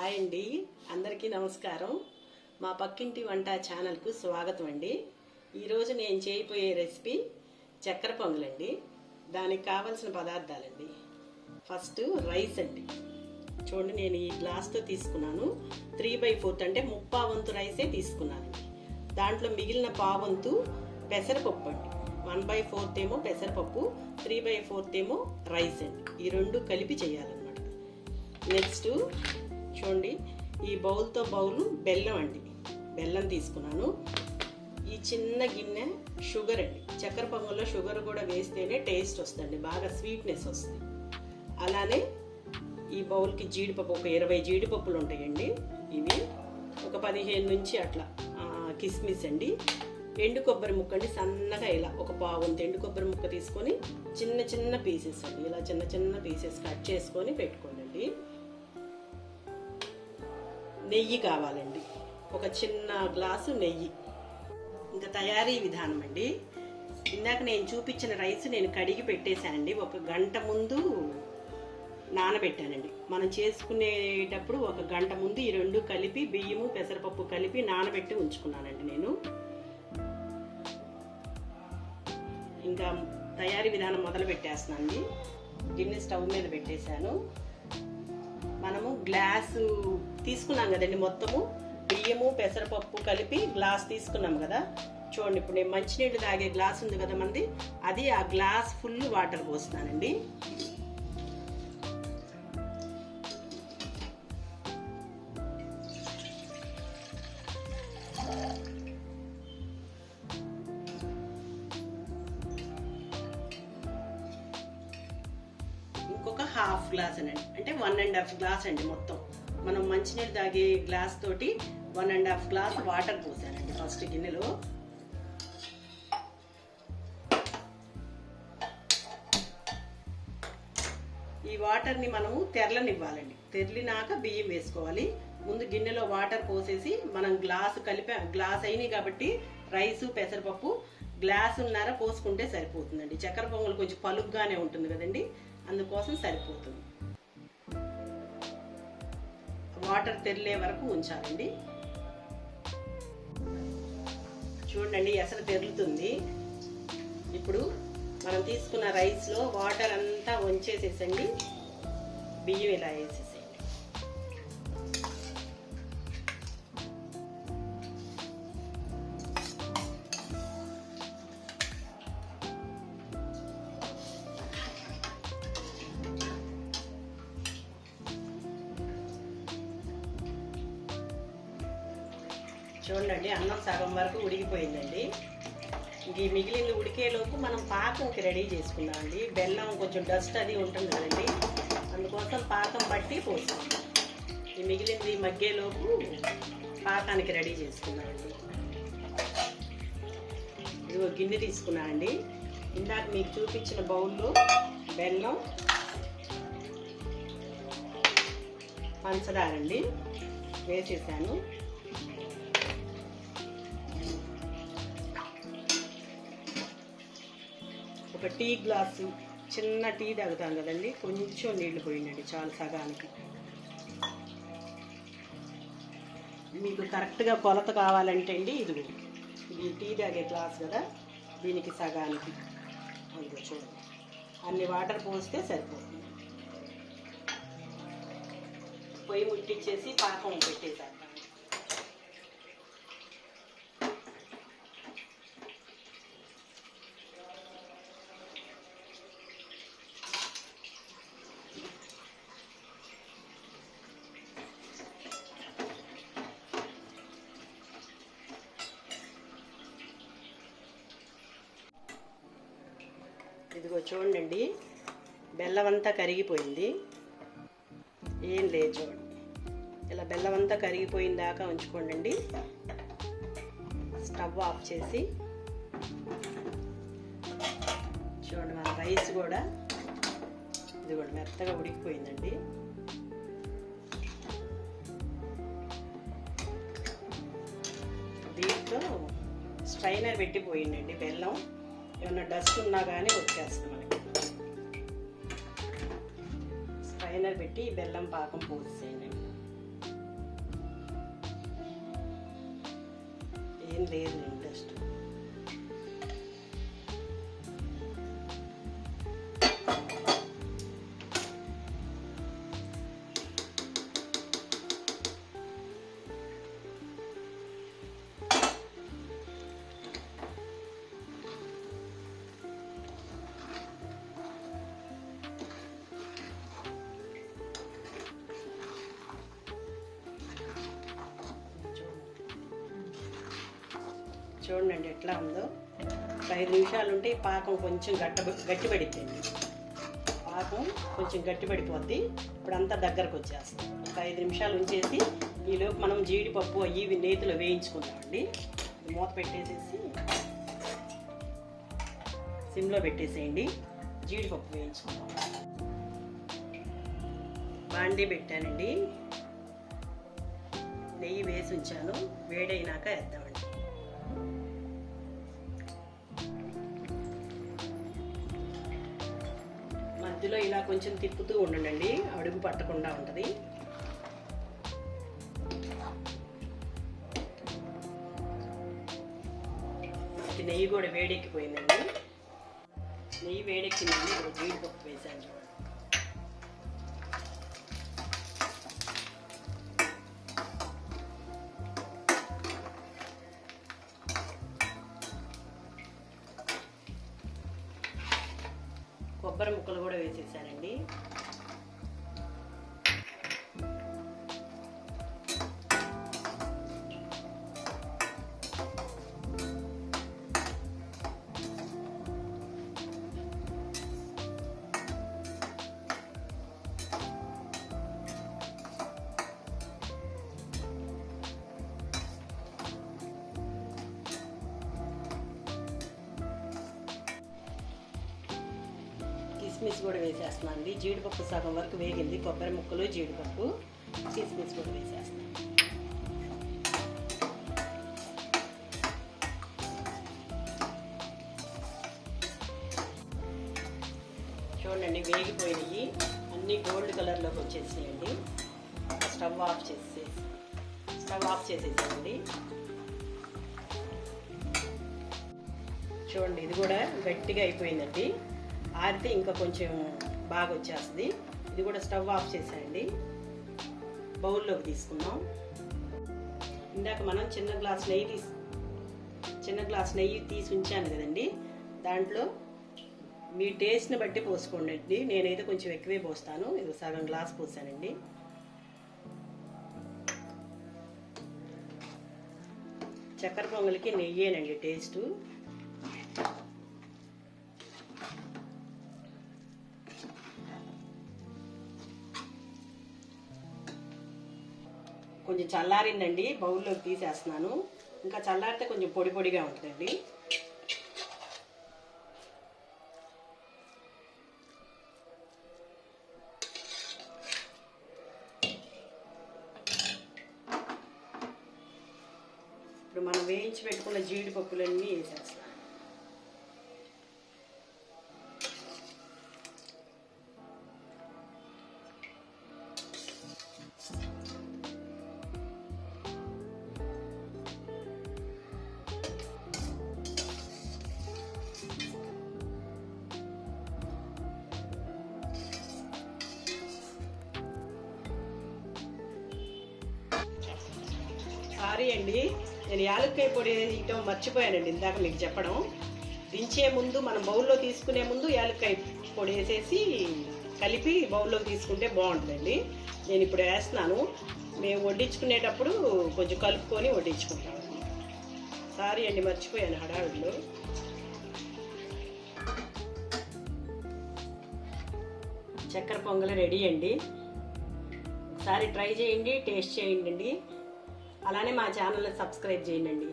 Hi అండి, అందరికీ నమస్కారం. మా పక్కింటి వంట ఛానల్కు స్వాగతం అండి. ఈరోజు నేను చేయబోయే రెసిపీ చక్కెర పొంగలండి. దానికి కావాల్సిన పదార్థాలండి. ఫస్ట్ రైస్ అండి. చూడండి, నేను ఈ గ్లాస్తో తీసుకున్నాను. 3/4 అంటే 3/4 వంతు రైసే తీసుకున్నానండి. దాంట్లో మిగిలిన పావంతు పెసరపప్పు అండి. 1/4 ఏమో పెసరపప్పు, 3/4 ఏమో రైస్ అండి. ఈ రెండు కలిపి చేయాలన్నమాట. నెక్స్ట్ చూడండి, ఈ బౌల్తో బౌలు బెల్లం అండి. బెల్లం తీసుకున్నాను. ఈ చిన్న గిన్నె షుగర్ అండి. చక్కెర పొంగల్లో షుగర్ కూడా వేస్తేనే టేస్ట్ వస్తుంది, బాగా స్వీట్నెస్ వస్తుంది. అలానే ఈ బౌల్కి జీడిపప్పు, ఒక 20 జీడిపప్పులు ఉంటాయండి. ఇవి ఒక 15 నుంచి అట్లా కిస్మిస్ అండి. ఎండు కొబ్బరి ముక్క అండి, సన్నగా ఇలా ఒక పావంత ఎండు కొబ్బరి ముక్క తీసుకొని చిన్న చిన్న పీసెస్ అండి, ఇలా చిన్న చిన్న పీసెస్ కట్ చేసుకొని పెట్టుకోండి. నెయ్యి కావాలండి, ఒక చిన్న గ్లాసు నెయ్యి. ఇంకా తయారీ విధానం అండి. ఇందాక నేను చూపించిన రైస్ నేను కడిగి పెట్టేశానండి. 1 గంట ముందు నానబెట్టానండి. మనం చేసుకునేటప్పుడు 1 గంట ముందు ఈ రెండు కలిపి, బియ్యము పెసరపప్పు కలిపి నానబెట్టి ఉంచుకున్నానండి నేను. ఇంకా తయారీ విధానం మొదలు పెట్టేస్తున్నానండి. గిన్నె స్టవ్ మీద పెట్టేశాను. మనము గ్లాసు తీసుకున్నాం కదండి, మొత్తము బియ్యము పెసరపప్పు కలిపి గ్లాస్ తీసుకున్నాం కదా. చూడండి, ఇప్పుడు నేను మంచినీళ్ళు తాగే గ్లాస్ ఉంది కదా మనది, అది ఆ గ్లాస్ ఫుల్ వాటర్ పోస్తున్నానండి. ఇంకొక హాఫ్ గ్లాస్ అండి, అంటే 1.5 గ్లాస్ అండి. మొత్తం మనం మంచినీళ్ళు తాగే గ్లాస్ తోటి 1.5 గ్లాస్ వాటర్ పోసానండి ఫస్ట్ గిన్నెలో. ఈ వాటర్ని మనము తెరలనివ్వాలండి. తెరలినాక బియ్యం వేసుకోవాలి. ముందు గిన్నెలో వాటర్ పోసేసి మనం గ్లాస్ అయినాయి కాబట్టి రైసు పెసరపప్పు గ్లాసున్నర పోసుకుంటే సరిపోతుందండి. చక్కెర పొంగల్ కొంచెం పలుగ్గానే ఉంటుంది కదండి, అందుకోసం సరిపోతుంది. వాటర్ తెరిలే వరకు ఉంచాలండి. చూడండి, ఎసరు తెరులుతుంది. ఇప్పుడు మనం తీసుకున్న రైస్లో వాటర్ అంతా వంచేసేసండి, బియ్యం ఇలా వేసేసేయండి. చూడండి, అన్నం సగం వరకు ఉడికిపోయిందండి. ఇంక ఈ మిగిలింది ఉడికేలోపు మనం పాకంకి రెడీ చేసుకున్నామండి. బెల్లం కొంచెం డస్ట్ అది ఉంటుంది కదండి, అందుకోసం పాకం బట్టి పోసాం. ఈ మిగిలింది మగ్గేలోపు పాకానికి రెడీ చేసుకున్నామండి. ఇది ఒక గిన్నె తీసుకున్నానండి. ఇందాక మీకు చూపించిన బౌల్లో బెల్లం, పంచదార అండి వేసేసాను. ఒక టీ గ్లాసు, చిన్న టీ తాగుతాం కదండి, కొంచెం నీళ్లు పోయిందండి చాలు సగానికి. మీకు కరెక్ట్గా కొలత కావాలంటే అండి, ఇది టీ తాగే గ్లాస్ కదా, దీనికి సగానికి అందులో చూడండి అన్ని వాటర్ పోస్తే సరిపోతుంది. పొయ్యి ముట్టించేసి పాకం పెట్టేసాక ఇదిగో చూడండి, బెల్లం అంతా కరిగిపోయింది. ఏం లేదు, చూడండి ఇలా బెల్లం అంతా కరిగిపోయిన దాకా ఉంచుకోండి. స్టవ్ ఆఫ్ చేసి చూడండి, మన రైస్ కూడా ఇది కూడా మెత్తగా ఉడికిపోయిందండి. దీంట్లో స్ట్రైనర్ పెట్టిపోయిందండి బెల్లం, ఏమన్నా డస్ట్ ఉన్నా కానీ వచ్చేస్తుంది మనకి. స్ట్రైనర్ పెట్టి బెల్లం పాకం పోసేయండి. ఏం లేదు ఇంట్రెస్ట్. చూడండి ఎట్లా ఉందో. 5 నిమిషాలు ఉంటే పాకం కొంచెం గట్టిపడిద్దండి. పాకం కొంచెం గట్టిపడిపోద్ది. ఇప్పుడు అంతా దగ్గరకు వచ్చేస్తాం. ఒక 5 నిమిషాలు ఉంచేసి ఈలోపు మనం జీడిపప్పు అవి నేతిలో వేయించుకుందామండి. మూత పెట్టేసేసి సిమ్లో పెట్టేసేయండి. జీడిపప్పు వేయించుకుందాం. బాండీ పెట్టానండి, నెయ్యి వేసి ఉంచాను. వేడైనాక వేద్దామండి. మధ్యలో ఇలా కొంచెం తిప్పుతూ ఉండండి, అడుగు పట్టకుండా ఉంటుంది. నెయ్యి కూడా వేడెక్కిపోయిందండి. నెయ్యి వేడెక్కిందండి. ఇప్పుడు జీడిపప్పు వేసాను చూడండి. కొబ్బరి ముక్కలు కూడా వేసేసానండి. కిస్మిస్ కూడా వేసేస్తున్నాను అండి. జీడిపప్పు సగం వరకు వేగింది. కొబ్బరి ముక్కలు, జీడిపప్పు, కిస్మిస్ కూడా వేసేస్తున్నాను. చూడండి వేగిపోయినాయి, అన్నీ గోల్డ్ కలర్లోకి వచ్చేసాయండి. స్టవ్ ఆఫ్ చేసేసానండి. చూడండి ఇది కూడా గట్టిగా అయిపోయిందండి. ఆరితే ఇంకా కొంచెం బాగా వచ్చేస్తుంది. ఇది కూడా స్టవ్ ఆఫ్ చేసేయండి. బౌల్లోకి తీసుకుందాం. ఇందాక మనం చిన్న గ్లాస్ నెయ్యి తీసి ఉంచాను కదండి, దాంట్లో మీ టేస్ట్ని బట్టి పోసుకోండి. నేనైతే కొంచెం ఎక్కువే పోస్తాను. ఇది సగం గ్లాస్ పోసానండి. చక్కెర పొంగలికి నెయ్యేనండి టేస్టు. కొంచెం చల్లారిందండి, బౌల్లోకి తీసేస్తున్నాను. ఇంకా చల్లారితే కొంచెం పొడి పొడిగా ఉంటుందండి. ఇప్పుడు మనం వేయించి పెట్టుకున్న జీడిపప్పులన్నీ వేసేస్తాం. సారీ అండి, నేను యాలక్కాయ పొడి వేయటం మర్చిపోయానండి ఇందాక మీకు చెప్పడం. దించే ముందు మనం బౌల్లో తీసుకునే ముందు యాలక్కాయ పొడి వేసేసి కలిపి బౌల్లోకి తీసుకుంటే బాగుంటుందండి. నేను ఇప్పుడు వేస్తున్నాను. మేము వడ్డించుకునేటప్పుడు కొంచెం కలుపుకొని వడ్డించుకుంటామండి. సారీ అండి, మర్చిపోయాను హడావిడిలో. చక్కెర పొంగల్ రెడీ అండి. ఒకసారి ట్రై చేయండి, టేస్ట్ చేయండి. అలానే మా ఛానల్ని సబ్స్క్రైబ్ చేయండి.